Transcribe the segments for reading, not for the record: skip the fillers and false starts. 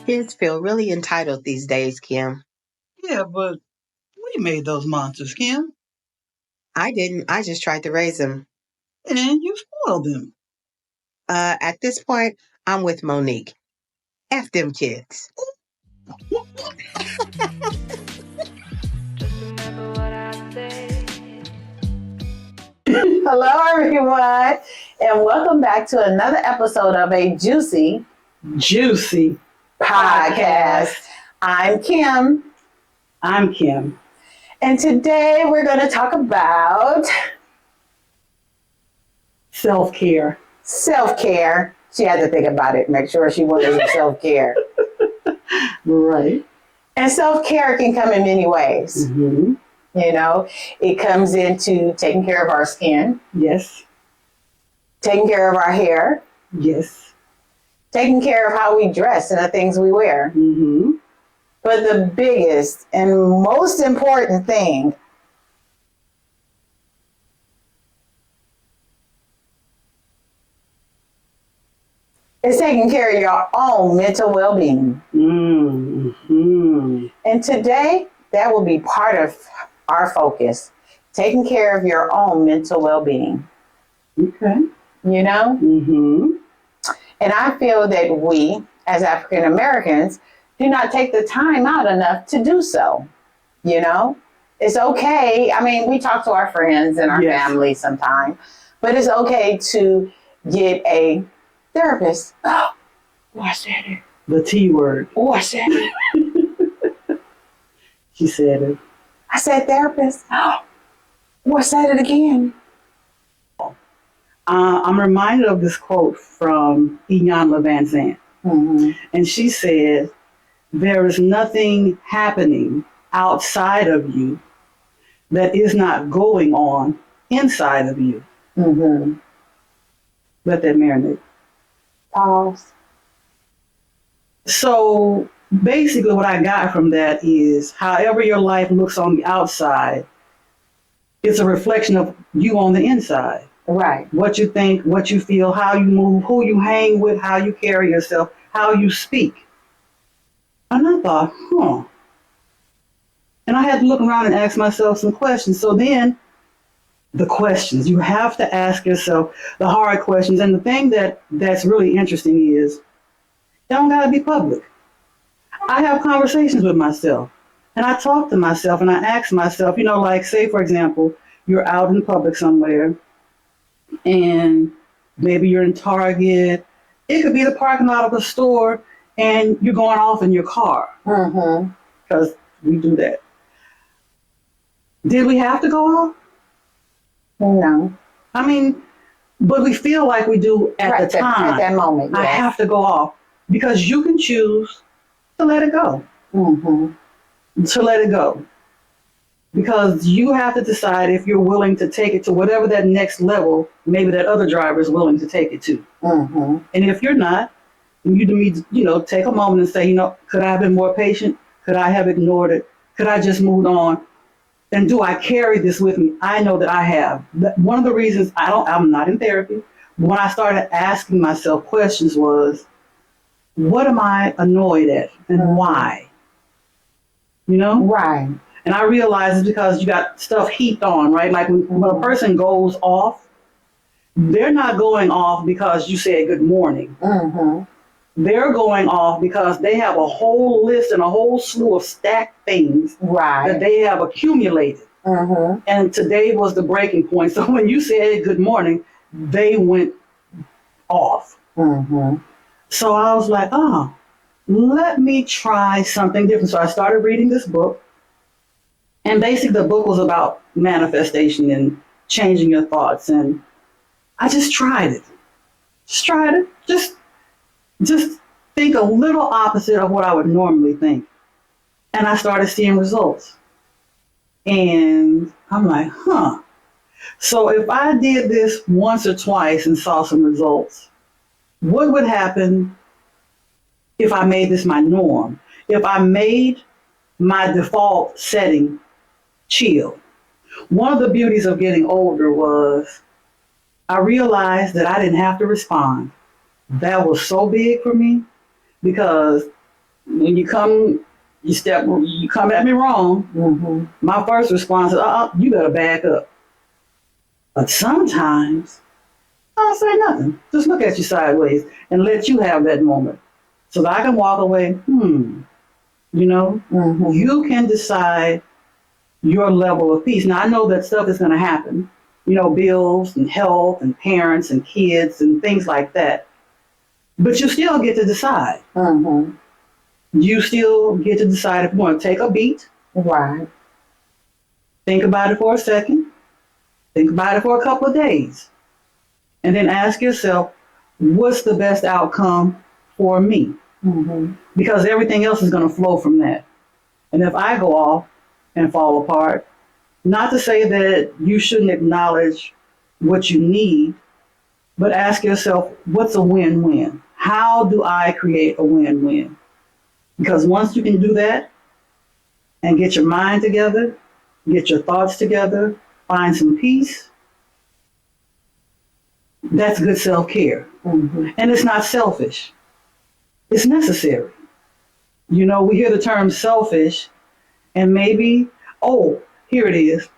Kids feel really entitled these days, Kim. Yeah, but we made those monsters, Kim, I didn't. I just tried to raise them. and you spoiled them. At this point, I'm with Monique. F them kids. Hello, everyone, and welcome back to another episode of a juicy podcast. I'm Kim, I'm Kim. and today we're going to talk about Self-care. self-care. She had to think about it, make sure she wanted some self-care. Right. And self-care can come in many ways. Mm-hmm. You know, it comes into taking care of our skin, Yes. taking care of our hair, Yes. taking care of how we dress and the things we wear. Mm-hmm. But the biggest and most important thing is taking care of your own mental well-being. Mm-hmm. And today, that will be part of our focus, taking care of your own mental well-being. Okay. You know? Mm-hmm. And I feel that we, as African Americans, do not take the time out enough to do so. You know? It's okay. I mean, we talk to our friends and our Yes. family sometimes, but it's okay to get a therapist. Oh, I said it. The T word. Oh, I said it. She said it. I said therapist. Oh, I said it again. I'm reminded of this quote from Iyanla Van Zandt. Mm-hmm. And she said, there is nothing happening outside of you that is not going on inside of you. Mm-hmm. Let that marinate. Pause. So basically what I got from that is however your life looks on the outside, it's a reflection of you on the inside. Right. What you think, what you feel, how you move, who you hang with, how you carry yourself, how you speak. And I thought, And I had to look around and ask myself some questions. So then the questions, you have to ask yourself the hard questions. And the thing that's really interesting is, it don't gotta be public. I have conversations with myself and I talk to myself and I ask myself, like say for example, you're out in public somewhere and maybe you're in Target. It could be the parking lot of a store and you're going off in your car. Mm-hmm. Because we do that. Did we have to go off? No. I mean, but we feel like we do at the time. At that moment, yes. I have to go off because you can choose to let it go. Mm-hmm. To let it go. Because you have to decide if you're willing to take it to whatever that next level, maybe that other driver is willing to take it to. Mm-hmm. And if you're not, you need to, take a moment and say, could I have been more patient? Could I have ignored it? Could I just moved on? And do I carry this with me? I know that I have. One of the reasons I'm not in therapy, when I started asking myself questions was, what am I annoyed at and why? Right. And I realized it's because you got stuff heaped on, right? Like when a person goes off, they're not going off because you said good morning. Mm-hmm. They're going off because they have a whole list and a whole slew of stacked things that they have accumulated. Mm-hmm. And today was the breaking point. So when you said good morning, they went off. Mm-hmm. So I was like, let me try something different. So I started reading this book. And basically the book was about manifestation and changing your thoughts. And I just tried it. Just think a little opposite of what I would normally think. And I started seeing results. And I'm like, So if I did this once or twice and saw some results, what would happen if I made this my norm? If I made my default setting chill? One of the beauties of getting older was I realized that I didn't have to respond. That was so big for me because when you come at me wrong, Mm-hmm. my first response is, you better back up. But sometimes I don't say nothing. Just look at you sideways and let you have that moment. So that I can walk away, Mm-hmm. you can decide your level of peace. Now I know that stuff is gonna happen, bills and health and parents and kids and things like that. But you still get to decide. Mm-hmm. You still get to decide if you want to take a beat, Right. think about it for a second, think about it for a couple of days, and then ask yourself, what's the best outcome for me? Mm-hmm. Because everything else is going to flow from that. And if I go off and fall apart, not to say that you shouldn't acknowledge what you need, but ask yourself, what's a win-win? How do I create a win-win? Because once you can do that and get your mind together, get your thoughts together, find some peace, that's good self-care. Mm-hmm. And it's not selfish. It's necessary. We hear the term selfish, and maybe, here it is.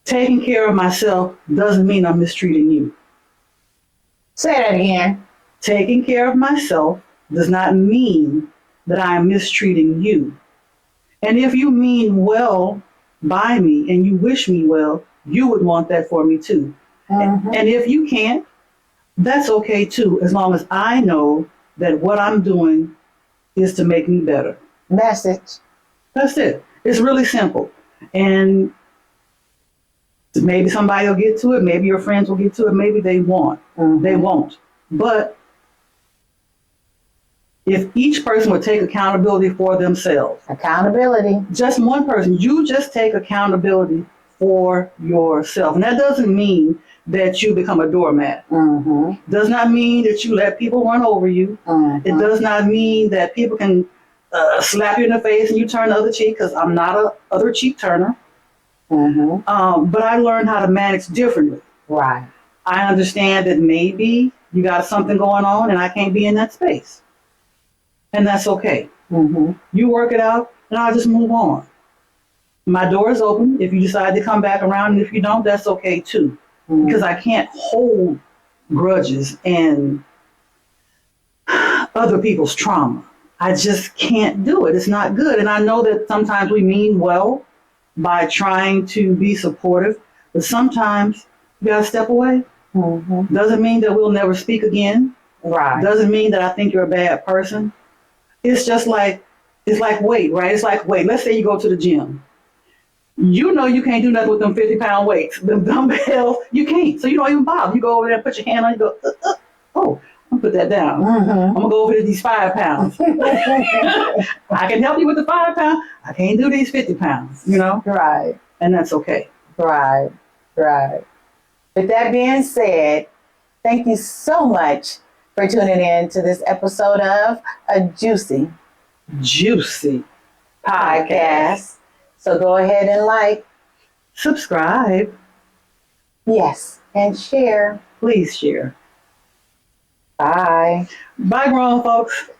Taking care of myself doesn't mean I'm mistreating you. Say that again. Taking care of myself does not mean that I am mistreating you. And if you mean well by me and you wish me well, you would want that for me too. Mm-hmm. And if you can't, that's okay too, as long as I know that what I'm doing is to make me better. Message. That's it. It's really simple. And maybe somebody will get to it, maybe your friends will get to it, maybe they won't. Mm-hmm. They won't. But if each person would take accountability for themselves, Accountability. just one person, you just take accountability for yourself. And that doesn't mean that you become a doormat. Mm-hmm. Does not mean that you let people run over you. Mm-hmm. It does not mean that people can slap you in the face and you turn the other cheek, because I'm not a other cheek turner. Mm-hmm. But I learned how to manage differently. Right. I understand that maybe you got something going on and I can't be in that space. And that's okay. Mm-hmm. You work it out and I'll just move on. My door is open if you decide to come back around, and if you don't, that's okay too. Mm-hmm. Because I can't hold grudges and other people's trauma. I just can't do it. It's not good. And I know that sometimes we mean well by trying to be supportive, but sometimes you gotta step away. Mm-hmm. Doesn't mean that we'll never speak again. Right. Doesn't mean that I think you're a bad person. It's just like, weight, right? It's like weight. Let's say you go to the gym. You know you can't do nothing with them 50-pound weights. Them dumbbells, you can't. So you don't even bother. You go over there and put your hand on it, you go, oh, I'm gonna put that down. Mm-hmm. I'm gonna go over to these 5 pounds. I can help you with the 5 pounds. I can't do these 50 pounds, Right. and that's okay. Right. Right. With that being said, thank you so much for tuning in to this episode of A Juicy Juicy Podcast. So go ahead and like, subscribe, yes, and share. please share. Bye. Bye, grown folks.